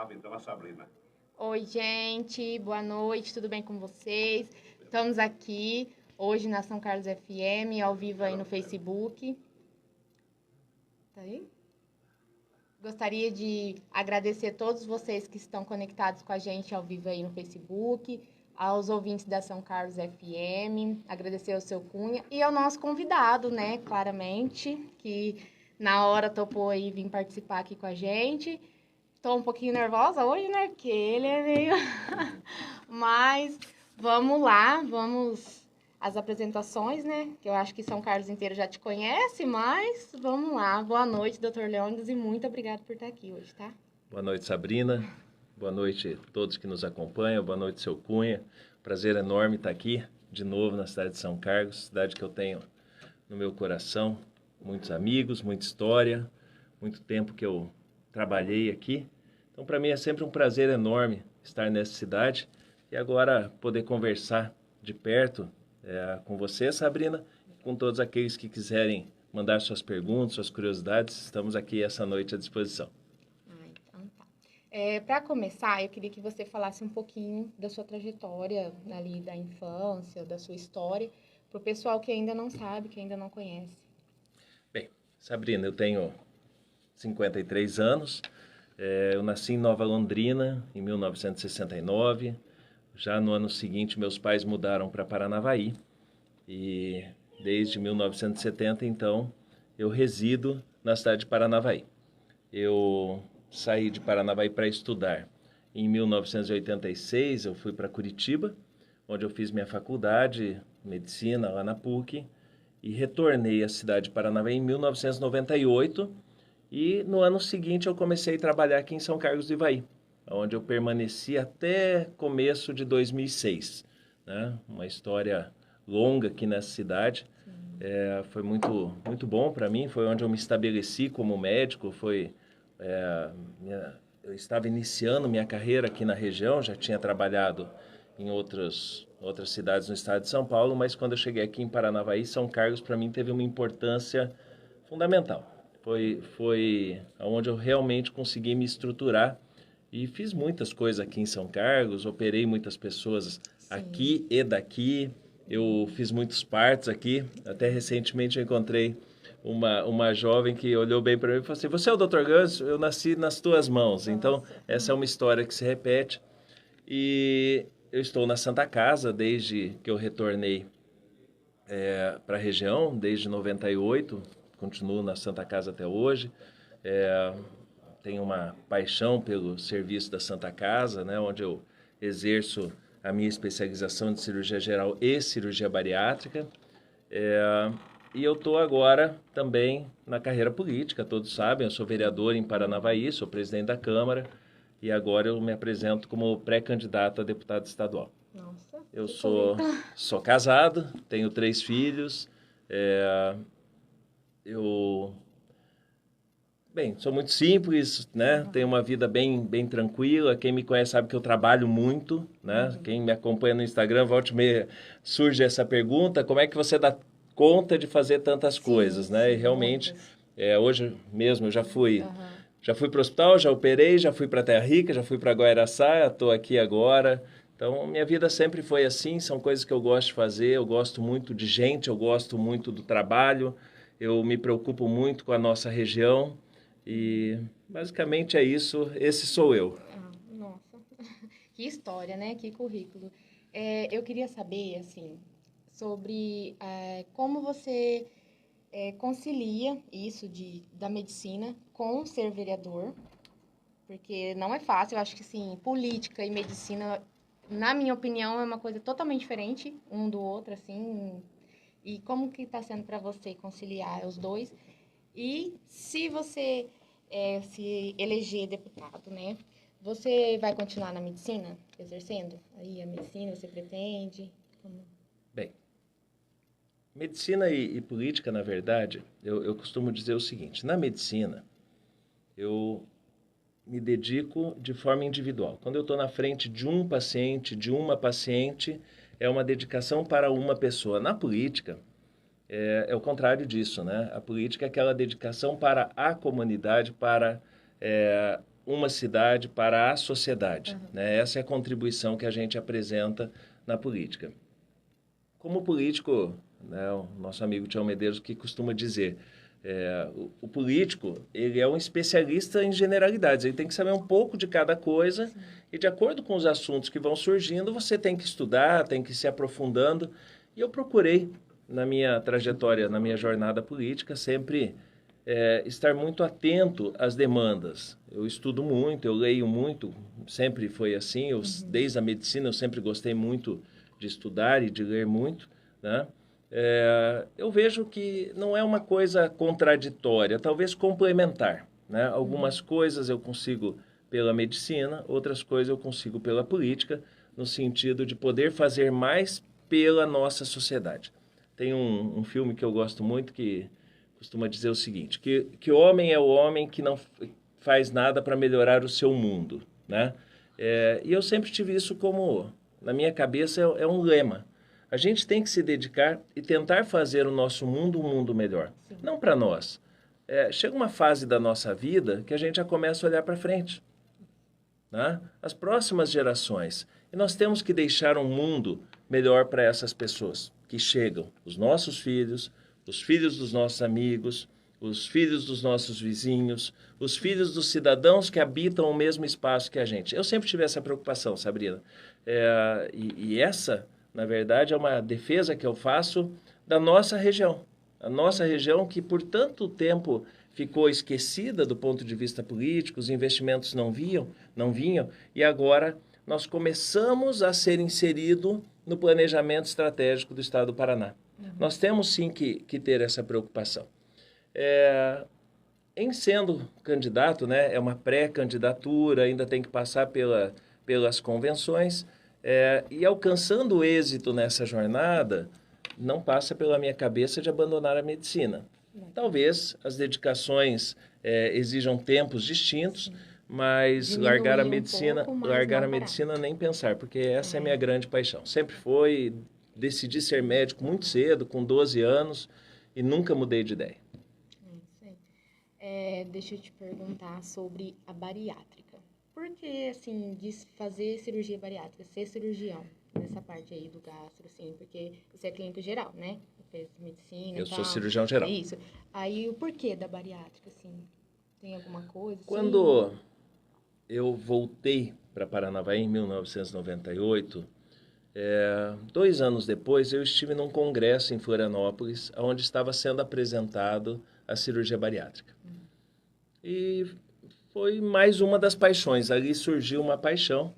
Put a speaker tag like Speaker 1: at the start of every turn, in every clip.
Speaker 1: palavra então a Sabrina.
Speaker 2: Oi, gente, boa noite, tudo bem com vocês? Estamos aqui hoje na São Carlos FM, ao vivo aí no Facebook. Tá aí? Gostaria de agradecer a todos vocês que estão conectados com a gente ao vivo aí no Facebook, aos ouvintes da São Carlos FM, agradecer ao seu Cunha e ao nosso convidado, né, claramente, que na hora topou aí vir participar aqui com a gente. Tô um pouquinho nervosa hoje, né, porque ele é meio... Mas vamos lá, vamos às apresentações, né, que eu acho que São Carlos inteiro já te conhece, mas vamos lá. Boa noite, Dr. Leônidas, e muito obrigado por estar aqui hoje, tá?
Speaker 3: Boa noite, Sabrina. Boa noite a todos que nos acompanham. Boa noite, seu Cunha. Prazer enorme estar aqui de novo na cidade de São Carlos, cidade que eu tenho no meu coração. Muitos amigos, muita história, muito tempo que eu trabalhei aqui. Então, para mim é sempre um prazer enorme estar nessa cidade e agora poder conversar de perto com você, Sabrina, e com todos aqueles que quiserem mandar suas perguntas, suas curiosidades. Estamos aqui essa noite à disposição.
Speaker 2: Então tá. Para começar, eu queria que você falasse um pouquinho da sua trajetória ali, da infância, da sua história, para o pessoal que ainda não sabe, que ainda não conhece.
Speaker 3: Bem, Sabrina, eu tenho 53 anos. Eu nasci em Nova Londrina, em 1969. Já no ano seguinte, meus pais mudaram para Paranavaí. E desde 1970, então, eu resido na cidade de Paranavaí. Eu saí de Paranavaí para estudar. Em 1986, eu fui para Curitiba, onde eu fiz minha faculdade, medicina, lá na PUC, e retornei à cidade de Paranavaí em 1998. E no ano seguinte eu comecei a trabalhar aqui em São Carlos do Ivaí, onde eu permaneci até começo de 2006. Né? Uma história longa aqui nessa cidade. Foi muito bom para mim, foi onde eu me estabeleci como médico, eu estava iniciando minha carreira aqui na região, já tinha trabalhado em outras cidades no estado de São Paulo, mas quando eu cheguei aqui em Paranavaí, São Carlos para mim teve uma importância fundamental. Foi onde eu realmente consegui me estruturar e fiz muitas coisas aqui em São Carlos, operei muitas pessoas aqui e daqui, eu fiz muitos partos aqui, até recentemente eu encontrei uma jovem que olhou bem para mim e falou assim, você é o Dr. Ganso? Eu nasci nas tuas mãos. Então, essa é uma história que se repete. E eu estou na Santa Casa desde que eu retornei para a região, desde 98, continuo na Santa Casa até hoje. Tenho uma paixão pelo serviço da Santa Casa, né, onde eu exerço a minha especialização de cirurgia geral e cirurgia bariátrica. E eu estou agora também na carreira política, todos sabem, eu sou vereador em Paranavaí, sou presidente da Câmara e agora eu me apresento como pré-candidato a deputado estadual.
Speaker 2: Nossa,
Speaker 3: eu sou casado, tenho 3 filhos, sou muito simples, né? Tenho uma vida bem tranquila. Quem me conhece sabe que eu trabalho muito, né? Quem me acompanha no Instagram, volta e meia, surge essa pergunta, como é que você dá conta de fazer tantas coisas, né? E realmente, hoje mesmo eu já fui para o hospital, já operei, já fui para Terra Rica, já fui para Guaraçá, estou aqui agora. Então, minha vida sempre foi assim, são coisas que eu gosto de fazer, eu gosto muito de gente, eu gosto muito do trabalho, eu me preocupo muito com a nossa região e basicamente é isso, esse sou eu.
Speaker 2: Nossa, que história, né? Que currículo. Eu queria saber, assim, sobre como você concilia isso da medicina com ser vereador, porque não é fácil, eu acho que, assim, política e medicina, na minha opinião, é uma coisa totalmente diferente um do outro, assim, e como que está sendo para você conciliar os dois? E se você se eleger deputado, né? Você vai continuar na medicina, exercendo? Aí a medicina você pretende?
Speaker 3: Bem, medicina e política, na verdade, eu costumo dizer o seguinte, na medicina, eu me dedico de forma individual. Quando eu estou na frente de um paciente, de uma paciente, é uma dedicação para uma pessoa. Na política, é o contrário disso, né? A política é aquela dedicação para a comunidade, para uma cidade para a sociedade. Né? Essa é a contribuição que a gente apresenta na política. Como político, né, o nosso amigo Tião Medeiros que costuma dizer, o político ele é um especialista em generalidades, ele tem que saber um pouco de cada coisa. Sim. E de acordo com os assuntos que vão surgindo, você tem que estudar, tem que ir se aprofundando. E eu procurei, na minha trajetória, na minha jornada política, sempre estar muito atento às demandas. Eu estudo muito, eu leio muito, sempre foi assim. Desde a medicina eu sempre gostei muito de estudar e de ler muito, né? Eu vejo que não é uma coisa contraditória, talvez complementar, né? Algumas coisas eu consigo pela medicina, outras coisas eu consigo pela política, no sentido de poder fazer mais pela nossa sociedade. Tem um filme que eu gosto muito que costuma dizer o seguinte, que o homem é o homem que não faz nada para melhorar o seu mundo, né? E eu sempre tive isso como, na minha cabeça, é um lema. A gente tem que se dedicar e tentar fazer o nosso mundo um mundo melhor. Sim. Não para nós. Chega uma fase da nossa vida que a gente já começa a olhar para frente, né? As próximas gerações. E nós temos que deixar um mundo melhor para essas pessoas que chegam. Os nossos filhos, os filhos dos nossos amigos, os filhos dos nossos vizinhos, os filhos dos cidadãos que habitam o mesmo espaço que a gente. Eu sempre tive essa preocupação, Sabrina. E essa, na verdade, é uma defesa que eu faço da nossa região. A nossa região que por tanto tempo ficou esquecida do ponto de vista político, os investimentos não vinham, e agora nós começamos a ser inserido no planejamento estratégico do Estado do Paraná. Nós temos sim que ter essa preocupação. Em sendo candidato, né, é uma pré-candidatura, ainda tem que passar pelas convenções, e alcançando o êxito nessa jornada, não passa pela minha cabeça de abandonar a medicina. Talvez as dedicações exijam tempos distintos, mas diminuir largar a medicina, largar a medicina nem pensar, porque essa é a minha grande paixão. Sempre foi, decidi ser médico muito cedo, com 12 anos, e nunca mudei de ideia.
Speaker 2: Deixa eu te perguntar sobre a bariátrica. Por que, assim, de fazer cirurgia bariátrica, ser cirurgião, nessa parte aí do gastro, assim, porque você é clínico geral, né? Fez medicina
Speaker 3: Eu sou cirurgião geral.
Speaker 2: Isso. Aí, o porquê da bariátrica, assim? Tem alguma coisa?
Speaker 3: Quando eu voltei para Paranavaí em 1998, 2 anos depois, eu estive num congresso em Florianópolis, onde estava sendo apresentado a cirurgia bariátrica. E foi mais uma das paixões. Ali surgiu uma paixão.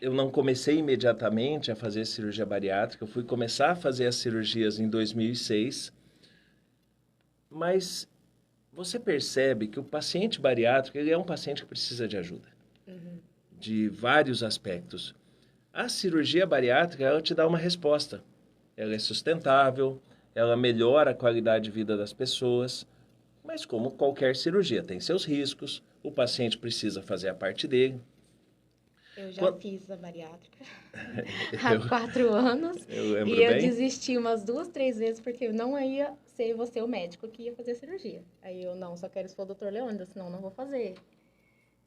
Speaker 3: Eu não comecei imediatamente a fazer cirurgia bariátrica, eu fui começar a fazer as cirurgias em 2006, mas você percebe que o paciente bariátrico ele é um paciente que precisa de ajuda, de vários aspectos. A cirurgia bariátrica, ela te dá uma resposta. Ela é sustentável, ela melhora a qualidade de vida das pessoas, mas como qualquer cirurgia, tem seus riscos, o paciente precisa fazer a parte dele.
Speaker 2: Eu já fiz a bariátrica há 4 anos. Eu desisti umas 2, 3 vezes porque eu não ia ser você o médico que ia fazer a cirurgia. Aí eu não, só quero se for o Dr. Leônidas, senão não vou fazer.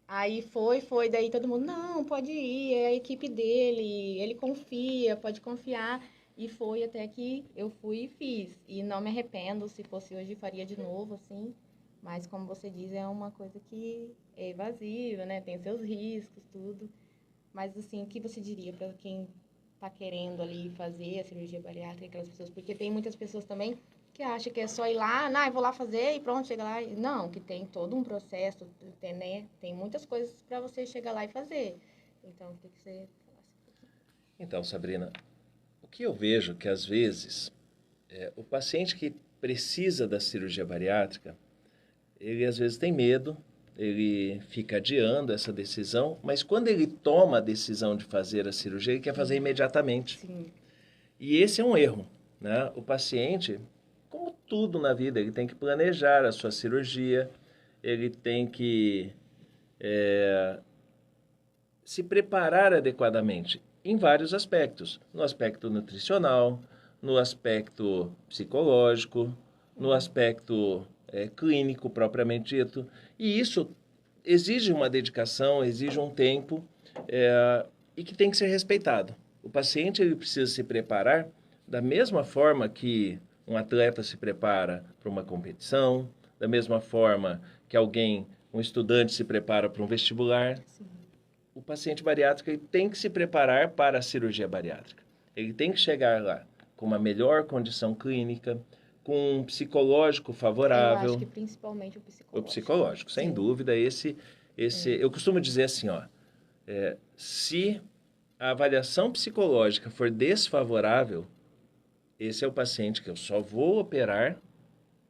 Speaker 2: Aí foi, daí todo mundo, não, pode ir, é a equipe dele, ele confia, pode confiar. E foi até que eu fui e fiz. E não me arrependo, se fosse hoje faria de novo, assim. Mas como você diz, é uma coisa que é invasiva, né? Tem seus riscos, tudo. Mas, assim, o que você diria para quem está querendo ali fazer a cirurgia bariátrica, aquelas pessoas? Porque tem muitas pessoas também que acham que é só ir lá, não, eu vou lá fazer e pronto, chega lá. Não, que tem todo um processo, né? Tem muitas coisas para você chegar lá e fazer. Então, eu queria que você falasse um pouquinho.
Speaker 3: Então, Sabrina, o que eu vejo que, às vezes, o paciente que precisa da cirurgia bariátrica, ele, às vezes, tem medo, ele fica adiando essa decisão, mas quando ele toma a decisão de fazer a cirurgia, ele quer fazer imediatamente.
Speaker 2: Sim.
Speaker 3: E esse é um erro, né? O paciente, como tudo na vida, ele tem que planejar a sua cirurgia, ele tem que se preparar adequadamente em vários aspectos. No aspecto nutricional, no aspecto psicológico, no aspecto clínico propriamente dito. E isso exige uma dedicação, exige um tempo e que tem que ser respeitado. O paciente ele precisa se preparar da mesma forma que um atleta se prepara para uma competição, da mesma forma que um estudante se prepara para um vestibular. Sim. O paciente bariátrico ele tem que se preparar para a cirurgia bariátrica. Ele tem que chegar lá com uma melhor condição clínica, com um psicológico favorável.
Speaker 2: Eu acho que principalmente o psicológico.
Speaker 3: O psicológico, sem Sim. dúvida. Eu costumo dizer assim, se a avaliação psicológica for desfavorável, esse é o paciente que eu só vou operar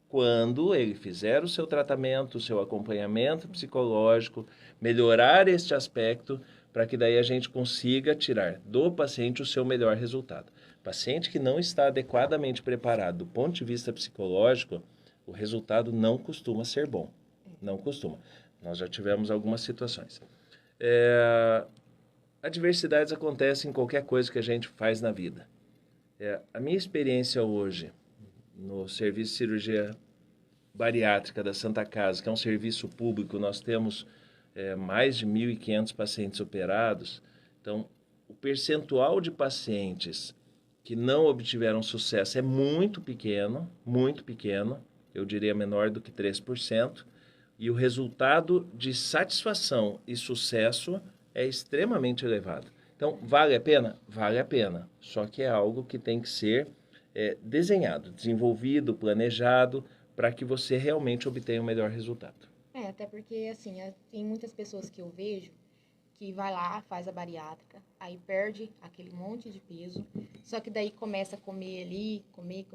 Speaker 3: quando ele fizer o seu tratamento, o seu acompanhamento psicológico, melhorar este aspecto, para que daí a gente consiga tirar do paciente o seu melhor resultado. Paciente que não está adequadamente preparado do ponto de vista psicológico, o resultado não costuma ser bom. Não costuma. Nós já tivemos algumas situações. Adversidades acontecem em qualquer coisa que a gente faz na vida. A minha experiência hoje no Serviço de Cirurgia Bariátrica da Santa Casa, que é um serviço público, nós temos mais de 1.500 pacientes operados. Então, o percentual de pacientes que não obtiveram sucesso é muito pequeno, eu diria menor do que 3%, e o resultado de satisfação e sucesso é extremamente elevado. Então, vale a pena? Vale a pena, só que é algo que tem que ser desenhado, desenvolvido, planejado, para que você realmente obtenha o melhor resultado.
Speaker 2: Até porque, assim, tem muitas pessoas que eu vejo que vai lá, faz a bariátrica, aí perde aquele monte de peso, só que daí começa a comer ali, comer,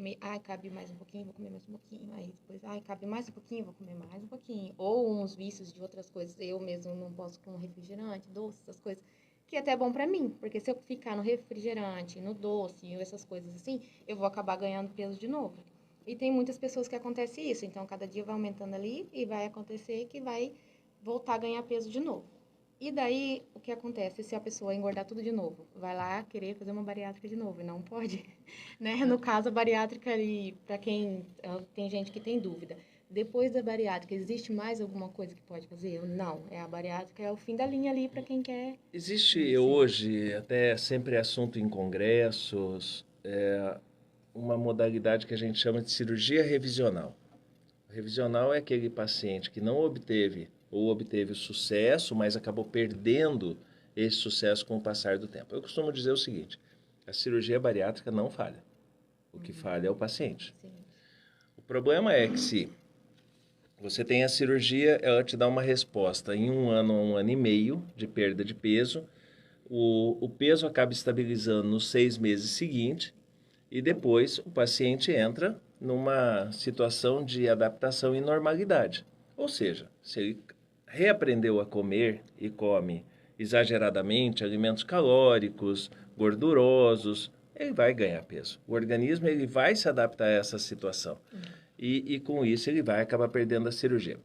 Speaker 2: cabe mais um pouquinho, vou comer mais um pouquinho, aí depois, cabe mais um pouquinho, vou comer mais um pouquinho, ou uns vícios de outras coisas, eu mesmo não posso com refrigerante, doce, essas coisas, que é até bom pra mim, porque se eu ficar no refrigerante, no doce, essas coisas assim, eu vou acabar ganhando peso de novo. E tem muitas pessoas que acontece isso, então cada dia vai aumentando ali e vai acontecer que vai voltar a ganhar peso de novo. E daí, o que acontece se a pessoa engordar tudo de novo? Vai lá querer fazer uma bariátrica de novo, e não pode, né? No caso, a bariátrica ali, para quem tem gente que tem dúvida, depois da bariátrica, existe mais alguma coisa que pode fazer? Não, a bariátrica é o fim da linha ali para quem quer.
Speaker 3: Existe hoje, até sempre assunto em congressos, uma modalidade que a gente chama de cirurgia revisional. Revisional é aquele paciente que não obteve ou obteve sucesso, mas acabou perdendo esse sucesso com o passar do tempo. Eu costumo dizer o seguinte, a cirurgia bariátrica não falha. O que falha é o paciente. Sim. O problema é que se você tem a cirurgia, ela te dá uma resposta em 1 ano a 1 ano e meio de perda de peso, o peso acaba estabilizando nos 6 meses seguintes e depois o paciente entra numa situação de adaptação e normalidade. Ou seja, se ele reaprendeu a comer e come exageradamente alimentos calóricos, gordurosos, ele vai ganhar peso. O organismo ele vai se adaptar a essa situação. E com isso ele vai acabar perdendo a cirurgia.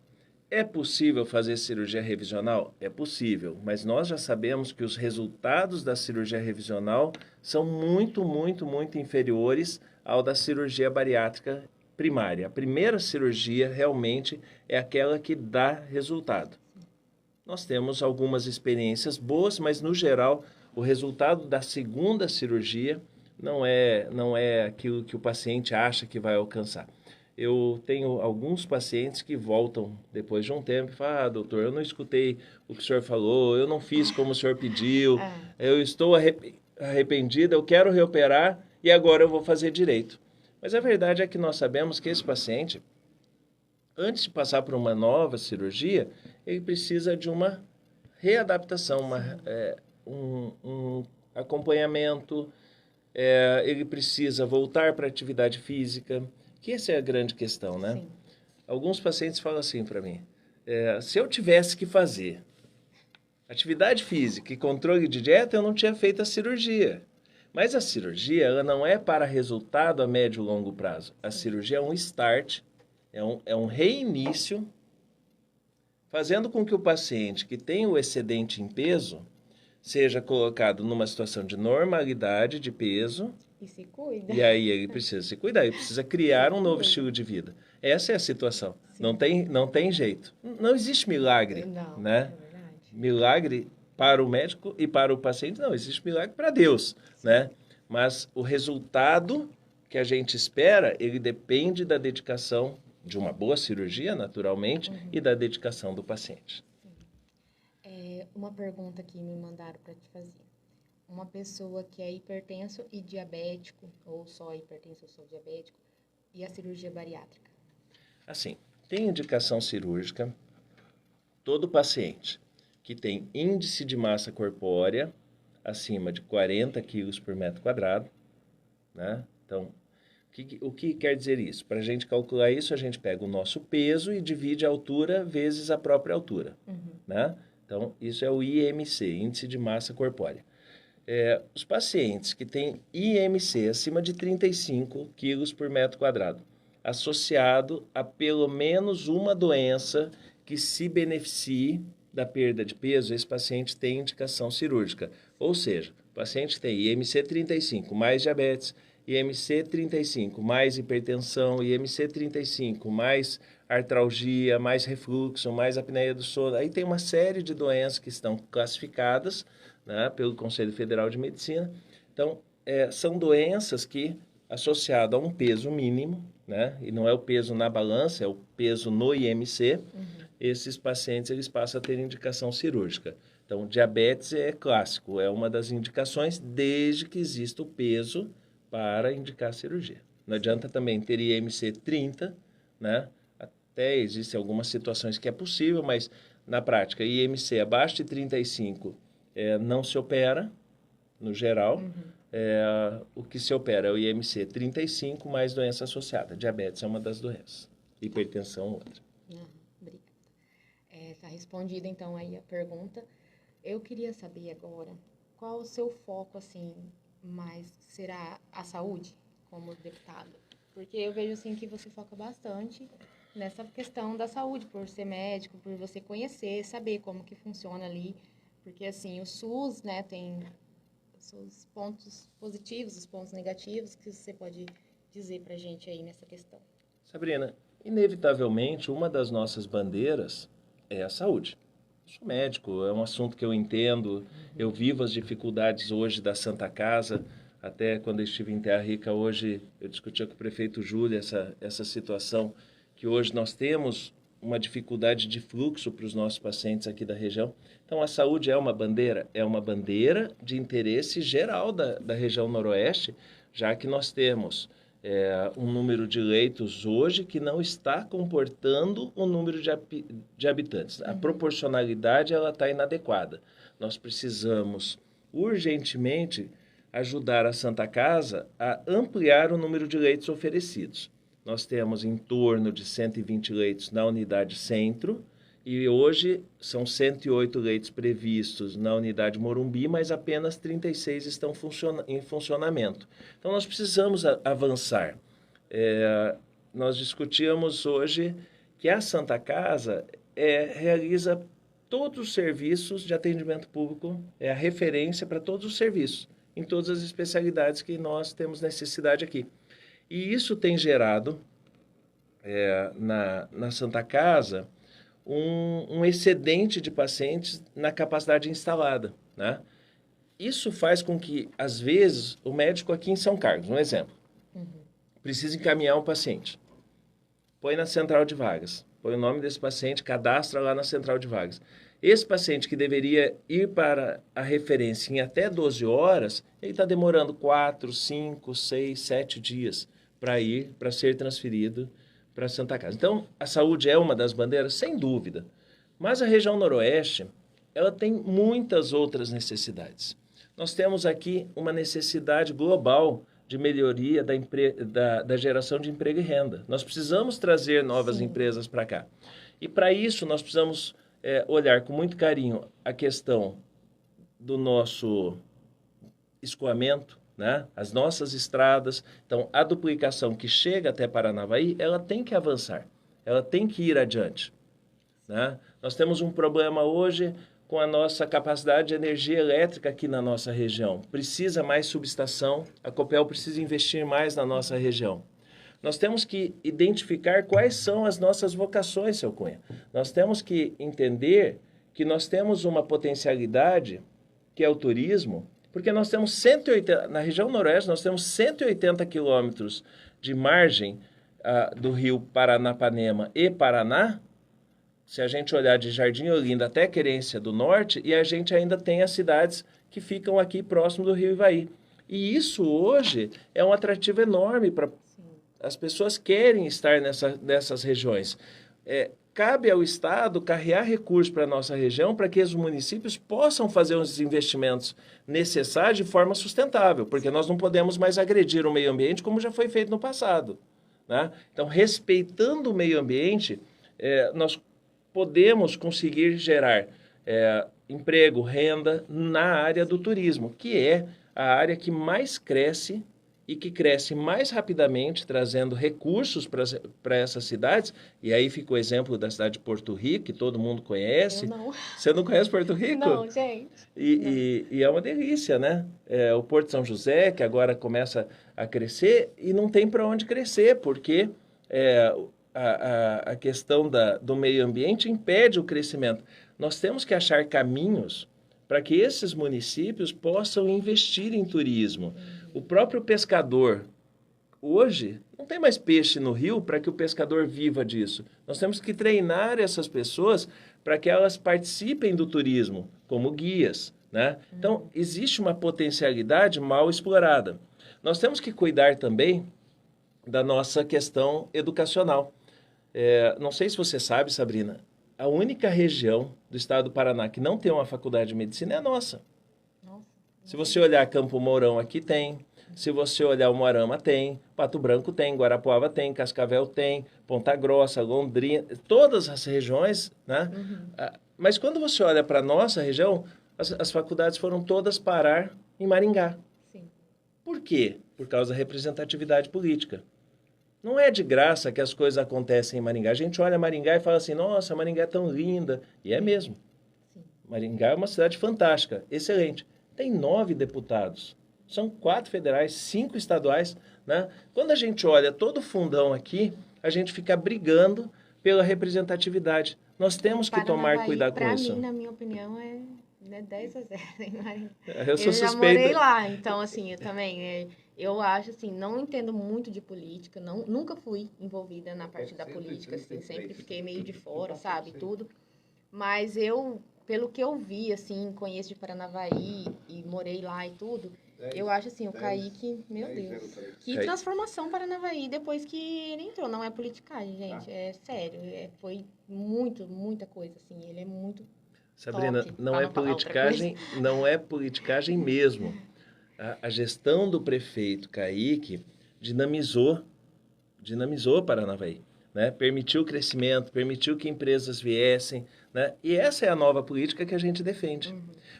Speaker 3: É possível fazer cirurgia revisional? É possível, mas nós já sabemos que os resultados da cirurgia revisional são muito inferiores ao da cirurgia bariátrica primária. A primeira cirurgia realmente é aquela que dá resultado. Nós temos algumas experiências boas, mas no geral o resultado da segunda cirurgia não é aquilo que o paciente acha que vai alcançar. Eu tenho alguns pacientes que voltam depois de um tempo e falam, doutor, eu não escutei o que o senhor falou, eu não fiz como o senhor pediu, eu estou arrependido, eu quero reoperar e agora eu vou fazer direito. Mas a verdade é que nós sabemos que esse paciente, antes de passar por uma nova cirurgia, ele precisa de uma readaptação, um acompanhamento, ele precisa voltar para a atividade física, que essa é a grande questão, né? Sim. Alguns pacientes falam assim para mim, se eu tivesse que fazer atividade física e controle de dieta, eu não tinha feito a cirurgia. Mas a cirurgia ela não é para resultado a médio e longo prazo. A cirurgia é um start, é um reinício, fazendo com que o paciente que tem o excedente em peso seja colocado numa situação de normalidade de peso.
Speaker 2: E se cuida.
Speaker 3: E aí ele precisa se cuidar, ele precisa criar um novo estilo de vida. Essa é a situação. Não tem jeito. Não existe milagre,
Speaker 2: Não,
Speaker 3: né?
Speaker 2: é verdade.
Speaker 3: Milagre para o médico e para o paciente, não. Existe milagre para Deus, né? Mas o resultado que a gente espera, ele depende da dedicação de uma boa cirurgia, naturalmente, e da dedicação do paciente.
Speaker 2: Uma pergunta que me mandaram para te fazer. Uma pessoa que é hipertenso e diabético, ou só hipertenso ou só diabético, e a cirurgia bariátrica?
Speaker 3: Assim, tem indicação cirúrgica, todo paciente que tem índice de massa corpórea acima de 40 quilos por metro quadrado, né? Então, o que quer dizer isso? Para a gente calcular isso, a gente pega o nosso peso e divide a altura vezes a própria altura, né? Então, isso é o IMC, Índice de Massa Corpórea. Os pacientes que têm IMC acima de 35 quilos por metro quadrado, associado a pelo menos uma doença que se beneficie da perda de peso, esse paciente tem indicação cirúrgica. Ou seja, o paciente tem IMC 35 mais diabetes, IMC 35 mais hipertensão, IMC 35 mais artralgia, mais refluxo, mais apneia do sono. Aí tem uma série de doenças que estão classificadas, né, pelo Conselho Federal de Medicina. Então, são doenças que, associado a um peso mínimo, né, e não é o peso na balança, é o peso no IMC, esses pacientes eles passam a ter indicação cirúrgica. Então, diabetes é clássico, é uma das indicações, desde que exista o peso para indicar cirurgia. Não adianta também ter IMC 30, né? Até existem algumas situações que é possível, mas na prática, IMC abaixo de 35 não se opera, no geral. O que se opera é o IMC 35 mais doença associada. Diabetes é uma das doenças, hipertensão outra.
Speaker 2: Obrigada. Está respondida então aí a pergunta. Eu queria saber agora, qual o seu foco, assim, mais será a saúde como deputado? Porque eu vejo, assim, que você foca bastante nessa questão da saúde, por ser médico, por você conhecer, saber como que funciona ali. Porque, assim, o SUS, né, tem os seus pontos positivos, os pontos negativos, que você pode dizer pra gente aí nessa questão.
Speaker 3: Sabrina, inevitavelmente, uma das nossas bandeiras é a saúde. Eu sou médico, é um assunto que eu entendo, eu vivo as dificuldades hoje da Santa Casa, até quando eu estive em Terra Rica, hoje eu discutia com o prefeito Júlio essa situação, que hoje nós temos uma dificuldade de fluxo para os nossos pacientes aqui da região. Então, a saúde é uma bandeira de interesse geral da região noroeste, já que nós temos um número de leitos hoje que não está comportando o número de habitantes. A proporcionalidade ela está inadequada. Nós precisamos urgentemente ajudar a Santa Casa a ampliar o número de leitos oferecidos. Nós temos em torno de 120 leitos na unidade centro e hoje são 108 leitos previstos na unidade Morumbi, mas apenas 36 estão em funcionamento. Então, nós precisamos avançar. Nós discutíamos hoje que a Santa Casa realiza todos os serviços de atendimento público, é a referência para todos os serviços, em todas as especialidades que nós temos necessidade aqui. E isso tem gerado na Santa Casa um excedente de pacientes na capacidade instalada, né? Isso faz com que, às vezes, o médico aqui em São Carlos, um exemplo, precisa encaminhar um paciente. Põe na central de vagas, põe o nome desse paciente, cadastra lá na central de vagas. Esse paciente que deveria ir para a referência em até 12 horas, ele está demorando 4, 5, 6, 7 dias para ser transferido para a Santa Casa. Então, a saúde é uma das bandeiras, sem dúvida. Mas a região noroeste, ela tem muitas outras necessidades. Nós temos aqui uma necessidade global de melhoria da geração de emprego e renda. Nós precisamos trazer novas empresas para cá. E para isso, nós precisamos olhar com muito carinho a questão do nosso escoamento, né? As nossas estradas. Então, a duplicação que chega até Paranavaí, ela tem que avançar, ela tem que ir adiante, né? Nós temos um problema hoje com a nossa capacidade de energia elétrica aqui na nossa região. Precisa mais subestação, a Copel precisa investir mais na nossa região. Nós temos que identificar quais são as nossas vocações, seu Cunha. Nós temos que entender que nós temos uma potencialidade, que é o turismo, porque nós temos 180, na região noroeste, nós temos 180 quilômetros de margem do rio Paranapanema e Paraná, se a gente olhar de Jardim Olinda até Querência do Norte, e a gente ainda tem as cidades que ficam aqui próximo do rio Ivaí. E isso hoje é um atrativo enorme para as pessoas querem estar nessas regiões. Cabe ao Estado carregar recursos para a nossa região para que os municípios possam fazer os investimentos necessários de forma sustentável, porque nós não podemos mais agredir o meio ambiente como já foi feito no passado, né? Então, respeitando o meio ambiente, nós podemos conseguir gerar emprego, renda na área do turismo, que é a área que mais cresce e que cresce mais rapidamente, trazendo recursos para essas cidades. E aí fica o exemplo da cidade de Porto Rico, que todo mundo conhece.
Speaker 2: Eu não.
Speaker 3: Você não conhece Porto Rico?
Speaker 2: Não, gente.
Speaker 3: E é uma delícia, né? O Porto São José, que agora começa a crescer, e não tem para onde crescer, porque a questão do meio ambiente impede o crescimento. Nós temos que achar caminhos para que esses municípios possam investir em turismo. O próprio pescador, hoje, não tem mais peixe no rio para que o pescador viva disso. Nós temos que treinar essas pessoas para que elas participem do turismo, como guias, né? Então, existe uma potencialidade mal explorada. Nós temos que cuidar também da nossa questão educacional. Não sei se você sabe, Sabrina, a única região do estado do Paraná que não tem uma faculdade de medicina é a nossa. Se você olhar Campo Mourão, aqui tem. Se você olhar o Moarama, tem. Pato Branco tem, Guarapuava tem, Cascavel tem, Ponta Grossa, Londrina, todas as regiões, né? Mas quando você olha para a nossa região, as faculdades foram todas parar em Maringá.
Speaker 2: Sim.
Speaker 3: Por quê? Por causa da representatividade política. Não é de graça que as coisas acontecem em Maringá. A gente olha Maringá e fala assim, nossa, Maringá é tão linda. E é mesmo. Sim. Maringá é uma cidade fantástica, excelente. Tem 9 deputados. São 4 federais, 5 estaduais, né? Quando a gente olha todo o fundão aqui, a gente fica brigando pela representatividade. Nós temos que tomar cuidado com isso.
Speaker 2: Para mim, na minha opinião, é 10-0 em Maringá.
Speaker 3: Eu sou
Speaker 2: já
Speaker 3: suspeita.
Speaker 2: morei lá, então, assim, eu também... Eu acho, assim, não entendo muito de política, nunca fui envolvida na parte da política, assim, sempre fiquei meio de fora, sabe, tudo. Mas pelo que eu vi, assim, conheço de Paranavaí e morei lá e tudo, eu acho, assim, o Kaique, meu Deus, que transformação Paranavaí depois que ele entrou. Não é politicagem, gente, é sério, foi muita coisa, assim, ele é muito
Speaker 3: Sabrina,
Speaker 2: top,
Speaker 3: não é politicagem, não é politicagem mesmo. A gestão do prefeito Kaique dinamizou Paranavaí, né? Permitiu o crescimento, permitiu que empresas viessem, né? E essa é a nova política que a gente defende.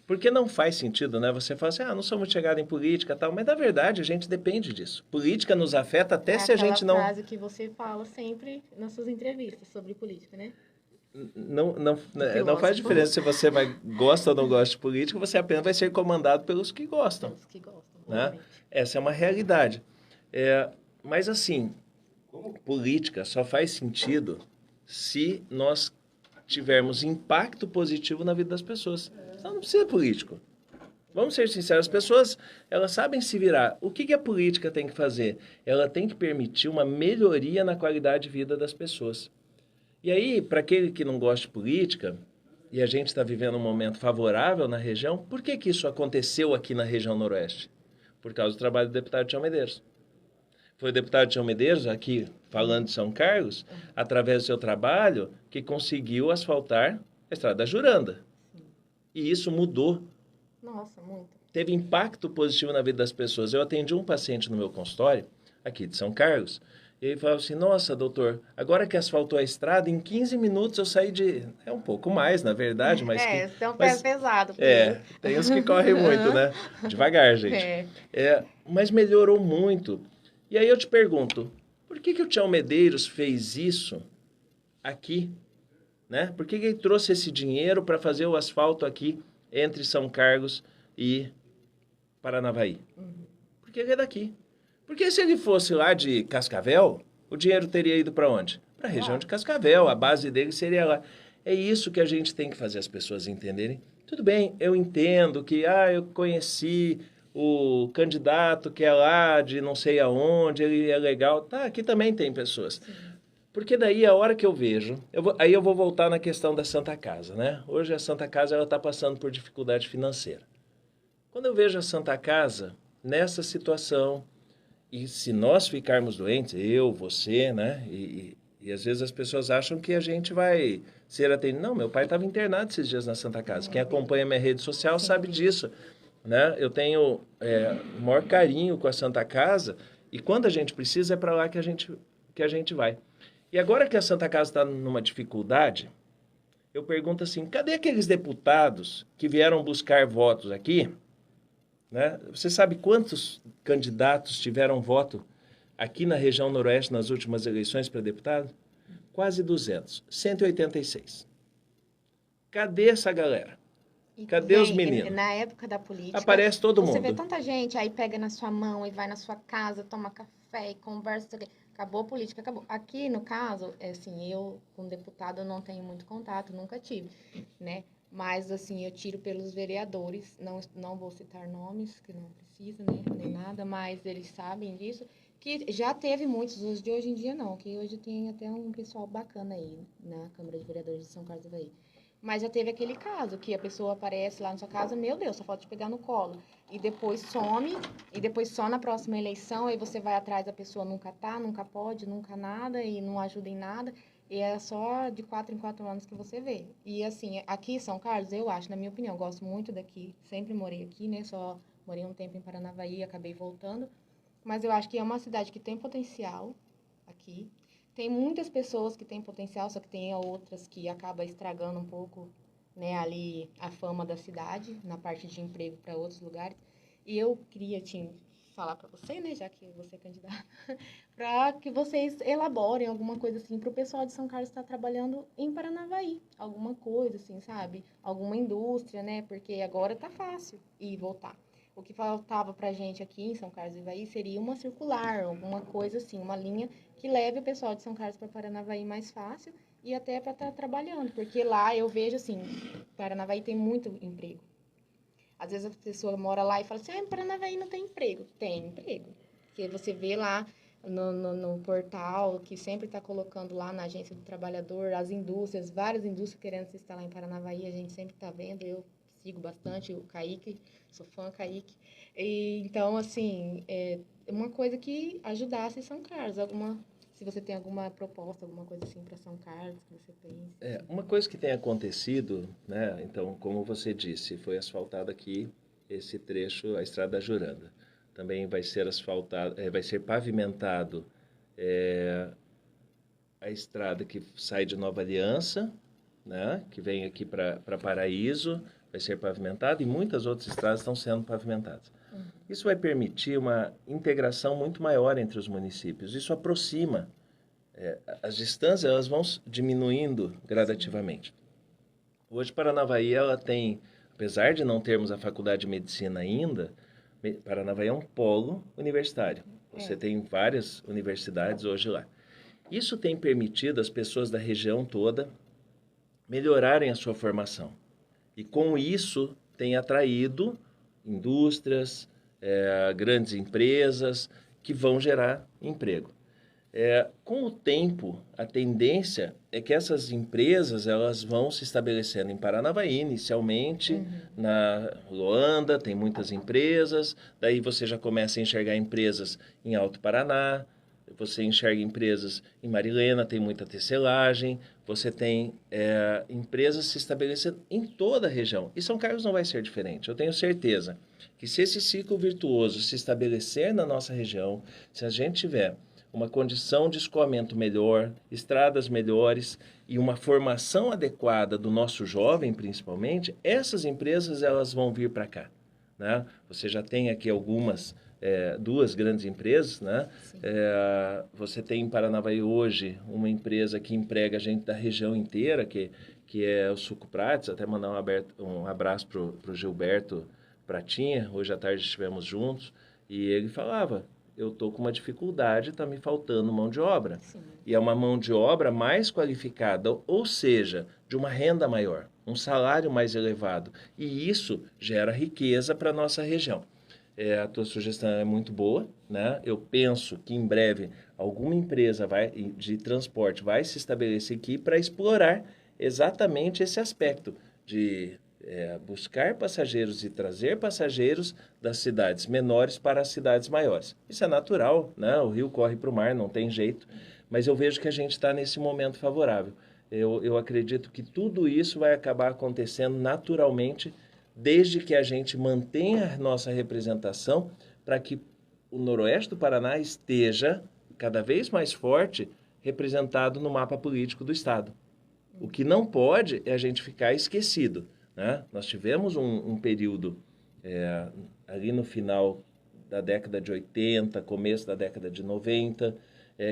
Speaker 3: Porque não faz sentido, né? Você fala assim, não sou muito chegado em política, tal, mas na verdade a gente depende disso. Política nos afeta até se a gente não...
Speaker 2: É aquela frase que você fala sempre nas suas entrevistas sobre política, né?
Speaker 3: Não faz diferença se você gosta ou não gosta de política, você apenas vai ser comandado pelos que gostam.
Speaker 2: Pelos que gostam,
Speaker 3: né? Essa é uma realidade. Mas assim, política só faz sentido se nós tivermos impacto positivo na vida das pessoas. Então não precisa político. Vamos ser sinceros, as pessoas, elas sabem se virar. O que a política tem que fazer? Ela tem que permitir uma melhoria na qualidade de vida das pessoas. E aí, para aquele que não gosta de política, e a gente está vivendo um momento favorável na região, por que isso aconteceu aqui na região noroeste? Por causa do trabalho do deputado Tião Medeiros. Foi o deputado Tião Medeiros, aqui falando de São Carlos, através do seu trabalho, que conseguiu asfaltar a estrada da Juranda. Sim. E isso mudou.
Speaker 2: Nossa, muito.
Speaker 3: Teve impacto positivo na vida das pessoas. Eu atendi um paciente no meu consultório, aqui de São Carlos, e ele falou assim, nossa, doutor, agora que asfaltou a estrada, em 15 minutos eu saí de... É um pouco mais, na verdade, mas...
Speaker 2: é um pé pesado.
Speaker 3: Tem uns que correm muito, né? Devagar, gente. Mas melhorou muito. E aí eu te pergunto, por que o Tião Medeiros fez isso aqui? Né? Por que ele trouxe esse dinheiro para fazer o asfalto aqui entre São Carlos e Paranavaí? Porque ele é daqui. Porque se ele fosse lá de Cascavel, o dinheiro teria ido para onde? Para a região de Cascavel, a base dele seria lá. É isso que a gente tem que fazer as pessoas entenderem. Tudo bem, eu entendo que eu conheci o candidato que é lá de não sei aonde, ele é legal. Tá, aqui também tem pessoas. Porque daí a hora que eu vejo, aí eu vou voltar na questão da Santa Casa, né? Hoje a Santa Casa está passando por dificuldade financeira. Quando eu vejo a Santa Casa nessa situação, e se nós ficarmos doentes, eu, você, né? E às vezes as pessoas acham que a gente vai ser atendido. Não, meu pai estava internado esses dias na Santa Casa. Quem acompanha minha rede social sabe disso, né? Eu tenho o maior carinho com a Santa Casa e quando a gente precisa é para lá que a gente vai. E agora que a Santa Casa está numa dificuldade, eu pergunto assim, cadê aqueles deputados que vieram buscar votos aqui? Né? Você sabe quantos candidatos tiveram voto aqui na região noroeste nas últimas eleições para deputado? Quase 200, 186. Cadê essa galera? Cadê os meninos?
Speaker 2: Na época da política,
Speaker 3: aparece todo mundo.
Speaker 2: Você vê tanta gente, aí pega na sua mão e vai na sua casa, toma café e conversa. Acabou a política, acabou. Aqui, no caso, assim, eu com deputado não tenho muito contato, nunca tive, né? Mas, assim, eu tiro pelos vereadores, não vou citar nomes, que não precisa, né, nem nada, mas eles sabem disso, que já teve muitos, os de hoje em dia não, que hoje tem até um pessoal bacana aí na Câmara de Vereadores de São Carlos do Avaí. Mas já teve aquele caso, que a pessoa aparece lá na sua casa, meu Deus, só falta te pegar no colo. E depois some, e depois só na próxima eleição, aí você vai atrás, a pessoa nunca tá, nunca pode, nunca nada, e não ajuda em nada. E é só de 4 em 4 anos que você vê. E assim, aqui em São Carlos, eu acho, na minha opinião, gosto muito daqui. Sempre morei aqui, né? Só morei um tempo em Paranavaí e acabei voltando. Mas eu acho que é uma cidade que tem potencial aqui. Tem muitas pessoas que têm potencial, só que tem outras que acabam estragando um pouco, né, ali a fama da cidade, na parte de emprego para outros lugares. E eu queria te falar para você, né, já que você é candidata, para que vocês elaborem alguma coisa assim para o pessoal de São Carlos estar trabalhando em Paranavaí, alguma coisa assim, sabe? Alguma indústria, né? Porque agora tá fácil ir voltar. O que faltava pra gente aqui em São Carlos do Avaí seria uma circular, alguma coisa assim, uma linha que leve o pessoal de São Carlos para Paranavaí mais fácil e até para estar trabalhando, porque lá eu vejo assim, Paranavaí tem muito emprego. Às vezes a pessoa mora lá e fala assim, em Paranavaí não tem emprego. Tem emprego. Porque você vê lá no portal, que sempre está colocando lá na Agência do Trabalhador, as indústrias, várias indústrias querendo se instalar em Paranavaí, a gente sempre está vendo, eu sigo bastante o Kaique, sou fã do Kaique. E, então, assim, é uma coisa que ajudasse São Carlos, se você tem alguma proposta, alguma coisa assim para São Carlos que você pense.
Speaker 3: Uma coisa que tem acontecido, né? Então, como você disse, foi asfaltado aqui esse trecho, a Estrada da Juranda. Também vai ser asfaltado, vai ser pavimentado a estrada que sai de Nova Aliança, né? Que vem aqui para Paraíso, vai ser pavimentado e muitas outras estradas estão sendo pavimentadas. Isso vai permitir uma integração muito maior entre os municípios. Isso aproxima. As distâncias elas vão diminuindo gradativamente. Hoje, Paranavaí, ela tem, apesar de não termos a faculdade de medicina ainda, Paranavaí é um polo universitário. Você tem várias universidades hoje lá. Isso tem permitido as pessoas da região toda melhorarem a sua formação. E com isso tem atraído indústrias, grandes empresas que vão gerar emprego. Com o tempo, a tendência é que essas empresas elas vão se estabelecendo em Paranavaí, inicialmente, na Luanda, tem muitas empresas, daí você já começa a enxergar empresas em Alto Paraná, você enxerga empresas em Marilena, tem muita tecelagem, você tem empresas se estabelecendo em toda a região. E São Carlos não vai ser diferente. Eu tenho certeza que se esse ciclo virtuoso se estabelecer na nossa região, se a gente tiver uma condição de escoamento melhor, estradas melhores e uma formação adequada do nosso jovem, principalmente, essas empresas elas vão vir para cá, né? Você já tem aqui algumas, duas grandes empresas, né? Você tem em Paranavaí hoje uma empresa que emprega gente da região inteira, que é o Suco Prates, até mandar um abraço para o Gilberto Pratinha, hoje à tarde estivemos juntos, e ele falava, eu estou com uma dificuldade, está me faltando mão de obra.
Speaker 2: Sim.
Speaker 3: E é uma mão de obra mais qualificada, ou seja, de uma renda maior, um salário mais elevado. E isso gera riqueza para a nossa região. A tua sugestão é muito boa, né? Eu penso que em breve alguma empresa de transporte vai se estabelecer aqui para explorar exatamente esse aspecto de buscar passageiros e trazer passageiros das cidades menores para as cidades maiores. Isso é natural, né? O rio corre para o mar, não tem jeito, mas eu vejo que a gente está nesse momento favorável. Eu acredito que tudo isso vai acabar acontecendo naturalmente, desde que a gente mantenha a nossa representação para que o noroeste do Paraná esteja cada vez mais forte representado no mapa político do Estado. O que não pode é a gente ficar esquecido, né? Nós tivemos um período ali no final da década de 80, começo da década de 90,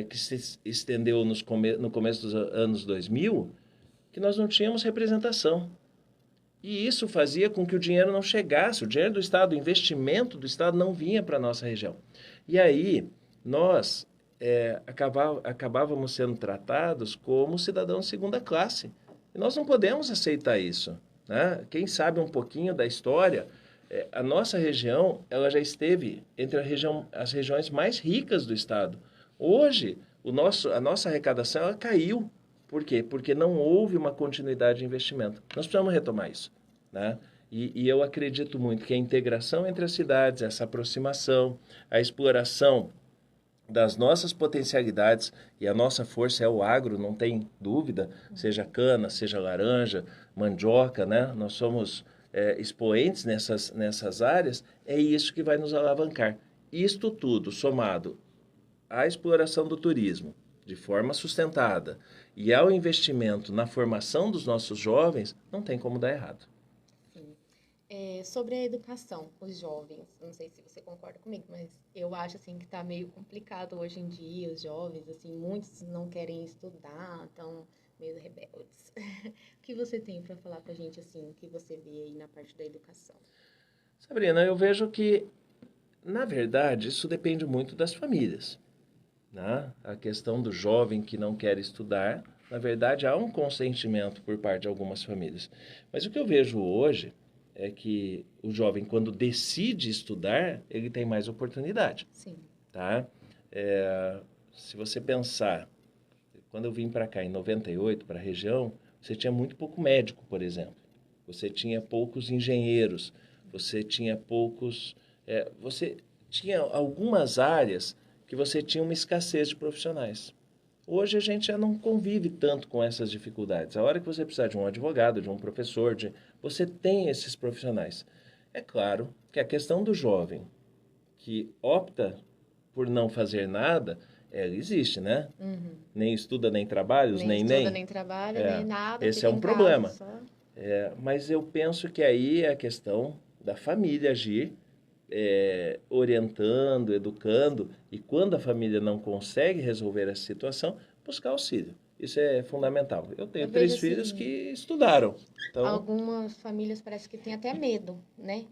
Speaker 3: que se estendeu no começo dos anos 2000, que nós não tínhamos representação. E isso fazia com que o dinheiro não chegasse, o dinheiro do Estado, o investimento do Estado não vinha para a nossa região. E aí nós acabávamos sendo tratados como cidadãos de segunda classe. E nós não podemos aceitar isso, né? Quem sabe um pouquinho da história, a nossa região ela já esteve entre as regiões mais ricas do Estado. Hoje, a nossa arrecadação ela caiu. Por quê? Porque não houve uma continuidade de investimento. Nós precisamos retomar isso, né? E eu acredito muito que a integração entre as cidades, essa aproximação, a exploração das nossas potencialidades, e a nossa força é o agro, não tem dúvida, seja cana, seja laranja, mandioca, né? Nós somos expoentes nessas áreas, é isso que vai nos alavancar. Isto tudo somado à exploração do turismo de forma sustentada e ao investimento na formação dos nossos jovens, não tem como dar errado.
Speaker 2: Sim. Sobre a educação, os jovens, não sei se você concorda comigo, mas eu acho assim que está meio complicado hoje em dia, os jovens, assim, muitos não querem estudar, estão meio rebeldes. O que você tem para falar para a gente, assim, o que você vê aí na parte da educação?
Speaker 3: Sabrina, eu vejo que, na verdade, isso depende muito das famílias, né? A questão do jovem que não quer estudar, na verdade, há um consentimento por parte de algumas famílias. Mas o que eu vejo hoje é que o jovem, quando decide estudar, ele tem mais oportunidade.
Speaker 2: Sim.
Speaker 3: Tá? Se você pensar, quando eu vim para cá em 98, para a região, você tinha muito pouco médico, por exemplo. Você tinha poucos engenheiros, você tinha poucos... você tinha algumas áreas que você tinha uma escassez de profissionais. Hoje a gente já não convive tanto com essas dificuldades. A hora que você precisar de um advogado, de um professor, você tem esses profissionais. É claro que a questão do jovem que opta por não fazer nada, ela existe, né?
Speaker 2: Uhum.
Speaker 3: Nem estuda, nem trabalha,
Speaker 2: nem estuda, nem trabalha, nem nada.
Speaker 3: Esse é um problema. Só... mas eu penso que aí é a questão da família agir, orientando, educando, e quando a família não consegue resolver essa situação, buscar auxílio. Isso é fundamental. Eu tenho 3 filhos assim, que estudaram. Então...
Speaker 2: Algumas famílias parece que têm até medo, né?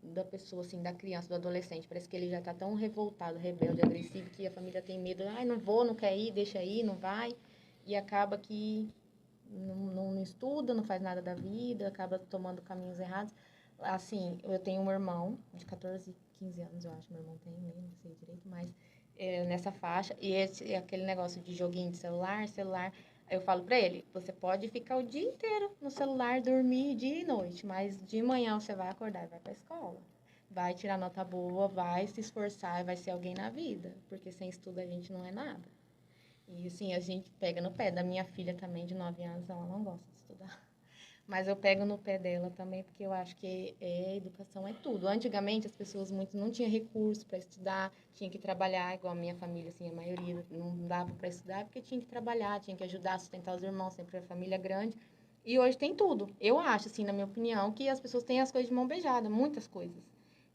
Speaker 2: Da pessoa, assim, da criança, do adolescente. Parece que ele já está tão revoltado, rebelde, agressivo, que a família tem medo. Ai, não vou, não quer ir, deixa aí, não vai. E acaba que não estuda, não faz nada da vida, acaba tomando caminhos errados. Assim, eu tenho um irmão de 14, 15 anos, eu acho. Meu irmão tem, nem sei direito, mas nessa faixa. E aquele negócio de joguinho de celular. Eu falo pra ele, você pode ficar o dia inteiro no celular, dormir dia e noite, mas de manhã você vai acordar e vai pra escola. Vai tirar nota boa, vai se esforçar e vai ser alguém na vida. Porque sem estudo a gente não é nada. E assim, a gente pega no pé da minha filha também, de 9 anos, ela não gosta de estudar. Mas eu pego no pé dela também, porque eu acho que educação é tudo. Antigamente, as pessoas muito não tinham recurso para estudar, tinha que trabalhar, igual a minha família, assim, a maioria não dava para estudar, porque tinha que trabalhar, tinha que ajudar a sustentar os irmãos, sempre a família grande. E hoje tem tudo. Eu acho, assim, na minha opinião, que as pessoas têm as coisas de mão beijada, muitas coisas.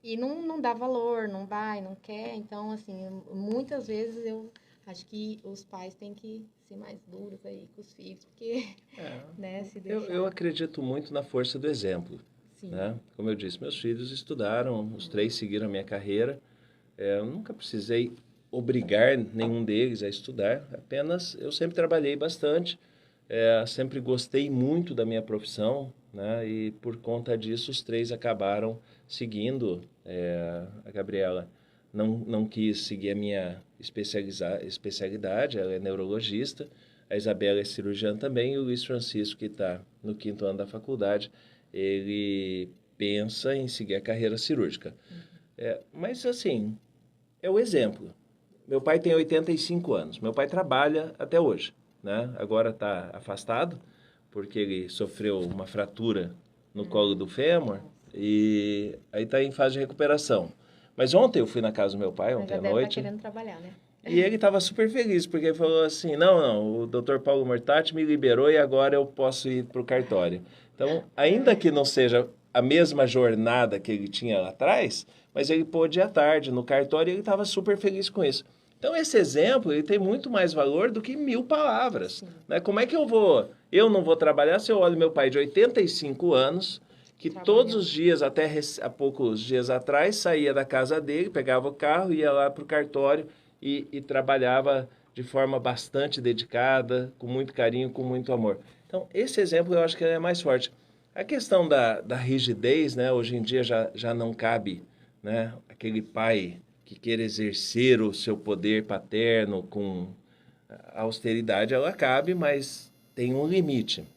Speaker 2: E não dá valor, não vai, não quer. Então, assim, muitas vezes eu acho que os pais têm que ser mais duros aí com os filhos, porque, né, se deixar...
Speaker 3: Eu acredito muito na força do exemplo.
Speaker 2: Sim.
Speaker 3: Né? Como eu disse, meus filhos estudaram, os 3 seguiram a minha carreira. Eu nunca precisei obrigar nenhum deles a estudar, apenas eu sempre trabalhei bastante, sempre gostei muito da minha profissão, né? E por conta disso os três acabaram seguindo. A Gabriela não quis seguir a minha especialidade, ela é neurologista, a Isabela é cirurgiã também, e o Luiz Francisco, que está no 5º ano da faculdade, ele pensa em seguir a carreira cirúrgica. Mas, assim, é o exemplo. Meu pai tem 85 anos. Meu pai trabalha até hoje, né? Agora está afastado, porque ele sofreu uma fratura no colo do fêmur e aí está em fase de recuperação. Mas ontem eu fui na casa do meu pai, ontem à noite.
Speaker 2: Já deve estar querendo trabalhar, né?
Speaker 3: E ele estava super feliz, porque ele falou assim, não, o Dr. Paulo Mortati me liberou e agora eu posso ir para o cartório. Então, ainda que não seja a mesma jornada que ele tinha lá atrás, mas ele pôde ir à tarde no cartório e ele estava super feliz com isso. Então, esse exemplo ele tem muito mais valor do que 1000 palavras. Né? Como é que eu não vou trabalhar se eu olho meu pai de 85 anos, que todos os dias, até há poucos dias atrás, saía da casa dele, pegava o carro, ia lá para o cartório e trabalhava de forma bastante dedicada, com muito carinho, com muito amor. Então, esse exemplo eu acho que é mais forte. A questão da rigidez, né, hoje em dia já não cabe, né, aquele pai que queira exercer o seu poder paterno com a austeridade, ela cabe, mas tem um limite.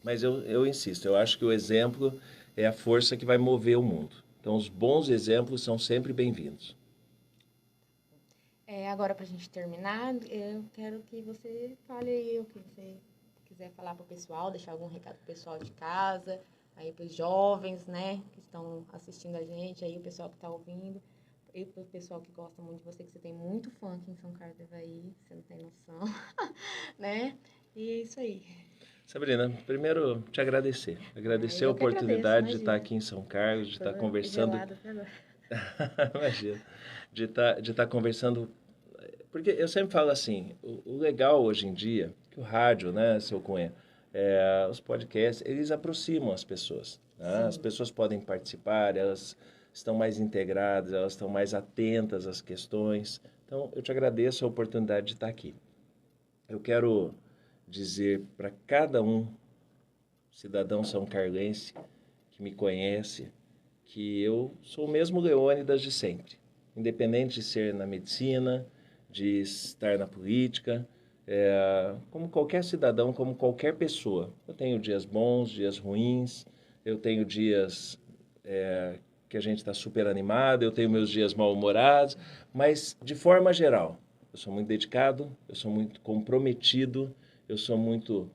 Speaker 3: Mas eu insisto, eu acho que o exemplo é a força que vai mover o mundo. Então, os bons exemplos são sempre bem-vindos.
Speaker 2: Agora, para a gente terminar, eu quero que você fale aí o que você quiser falar para o pessoal, deixar algum recado para o pessoal de casa, aí para os jovens, né, que estão assistindo a gente, aí o pessoal que está ouvindo, e para o pessoal que gosta muito de você, que você tem muito fã aqui em São Carlos do Avaí, você não tem noção, né? E é isso aí.
Speaker 3: Sabrina, primeiro te agradecer. Agradecer a oportunidade de estar aqui em São Carlos, de estar conversando. Imagina. De estar conversando. Porque eu sempre falo assim, o legal hoje em dia, que o rádio, né, seu Cunha, os podcasts, eles aproximam as pessoas. Né? As pessoas podem participar, elas estão mais integradas, elas estão mais atentas às questões. Então, eu te agradeço a oportunidade de estar aqui. Eu quero dizer para cada cidadão são-carlense que me conhece, que eu sou o mesmo Leônidas de sempre, independente de ser na medicina, de estar na política, como qualquer cidadão, como qualquer pessoa. Eu tenho dias bons, dias ruins, eu tenho dias que a gente está super animado, eu tenho meus dias mal-humorados, mas de forma geral, eu sou muito dedicado, eu sou muito comprometido, eu sou muito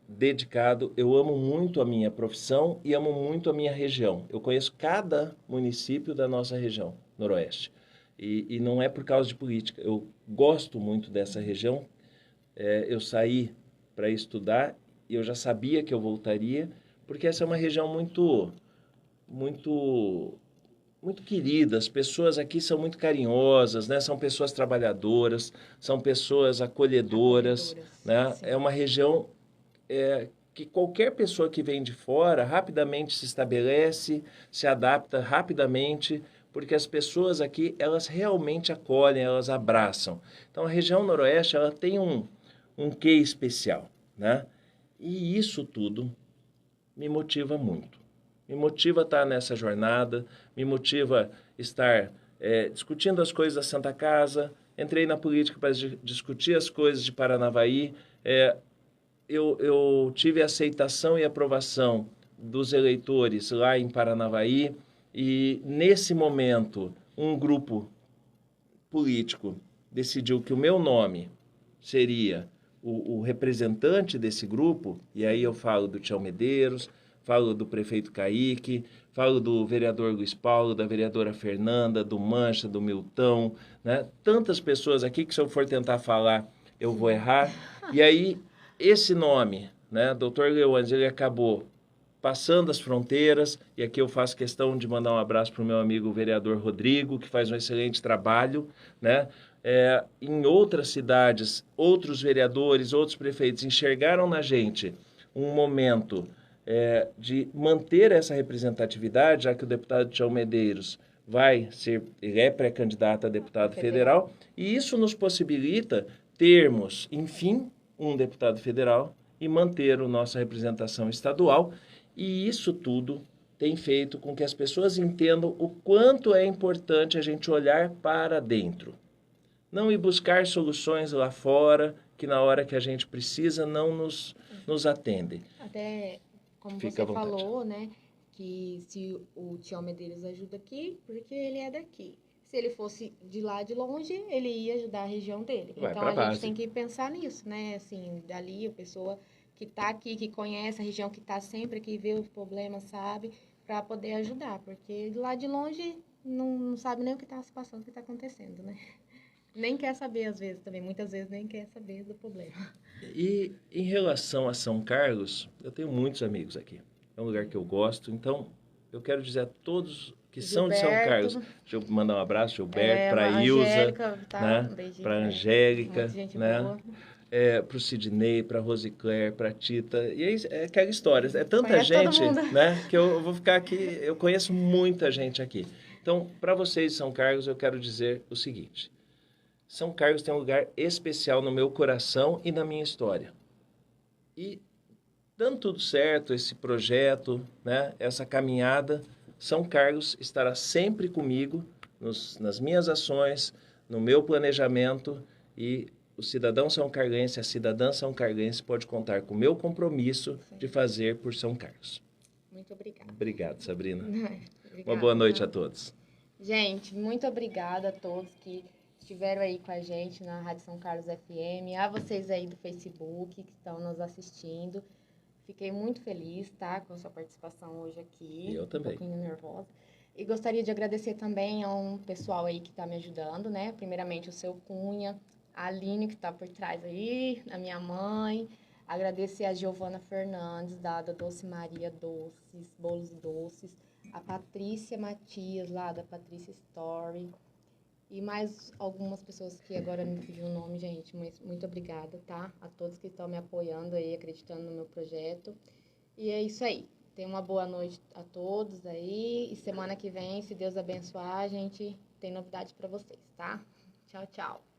Speaker 3: dedicado, eu amo muito a minha profissão e amo muito a minha região. Eu conheço cada município da nossa região, Noroeste. E não é por causa de política. Eu gosto muito dessa região. Eu saí para estudar e eu já sabia que eu voltaria, porque essa é uma região muito querida. As pessoas aqui são muito carinhosas, né? São pessoas trabalhadoras, são pessoas acolhedoras, né? Sim. É uma região que qualquer pessoa que vem de fora rapidamente se estabelece, se adapta rapidamente, porque as pessoas aqui, elas realmente acolhem, elas abraçam. Então, a região noroeste, ela tem um quê especial, né? E isso tudo me motiva muito. Me motiva estar nessa jornada, me motiva estar discutindo as coisas da Santa Casa. Entrei na política para discutir as coisas de Paranavaí. Eu tive aceitação e aprovação dos eleitores lá em Paranavaí e, nesse momento, um grupo político decidiu que o meu nome seria o representante desse grupo, e aí eu falo do Tião Medeiros, falo do prefeito Caíque, falo do vereador Luiz Paulo, da vereadora Fernanda, do Mancha, do Milton, né? Tantas pessoas aqui que, se eu for tentar falar, eu vou errar. E aí, esse nome, né, Dr. Leônidas, ele acabou passando as fronteiras, e aqui eu faço questão de mandar um abraço para o meu amigo vereador Rodrigo, que faz um excelente trabalho, né? Em outras cidades, outros vereadores, outros prefeitos enxergaram na gente um momento de manter essa representatividade, já que o deputado Tião Medeiros ele é pré-candidato a deputado federal, e isso nos possibilita termos, enfim, um deputado federal e manter a nossa representação estadual, e isso tudo tem feito com que as pessoas entendam o quanto é importante a gente olhar para dentro. Não ir buscar soluções lá fora, que na hora que a gente precisa não nos atendem.
Speaker 2: Até, como você falou, né, que se o Tião Medeiros ajuda aqui, porque ele é daqui. Se ele fosse de lá de longe, ele ia ajudar a região dele. Então, a gente tem que pensar nisso, né? Assim, dali, a pessoa que está aqui, que conhece a região, que está sempre aqui, vê os problemas, sabe? Para poder ajudar. Porque lá de longe, não sabe nem o que está se passando, o que está acontecendo, né? Nem quer saber, às vezes, também. Muitas vezes nem quer saber do problema.
Speaker 3: E em relação a São Carlos, eu tenho muitos amigos aqui. É um lugar que eu gosto. Então, eu quero dizer a todos que são de São Carlos. Deixa eu mandar um abraço, Gilberto, para a Ilza,
Speaker 2: tá?
Speaker 3: Né? Para a Angélica, né? Para o Sidney, para a Rosicler, para a Tita. E é aquela história. É tanta gente, né? Que eu vou ficar aqui. Eu conheço muita gente aqui. Então, para vocês de São Carlos, eu quero dizer o seguinte. São Carlos tem um lugar especial no meu coração e na minha história. E, dando tudo certo, esse projeto, né, essa caminhada, São Carlos estará sempre comigo nas minhas ações, no meu planejamento, e o cidadão são-carlense, a cidadã são-carlense pode contar com o meu compromisso de fazer por São Carlos.
Speaker 2: Muito obrigada.
Speaker 3: Obrigado, Sabrina. Uma boa noite a todos.
Speaker 2: Gente, muito obrigada a todos que estiveram aí com a gente na Rádio São Carlos FM, a vocês aí do Facebook que estão nos assistindo. Fiquei muito feliz, tá, com a sua participação hoje aqui.
Speaker 3: Eu também.
Speaker 2: Um pouquinho nervosa. E gostaria de agradecer também a um pessoal aí que está me ajudando, né? Primeiramente o seu Cunha, a Aline que está por trás aí, a minha mãe. Agradecer a Giovana Fernandes, da Doce Maria Doces, Bolos e Doces. A Patrícia Matias, lá da Patrícia Story. E mais algumas pessoas que agora me fugiu o nome, gente. Mas muito obrigada, tá? A todos que estão me apoiando aí, acreditando no meu projeto. E é isso aí. Tenha uma boa noite a todos aí. E semana que vem, se Deus abençoar, a gente tem novidades para vocês, tá? Tchau, tchau.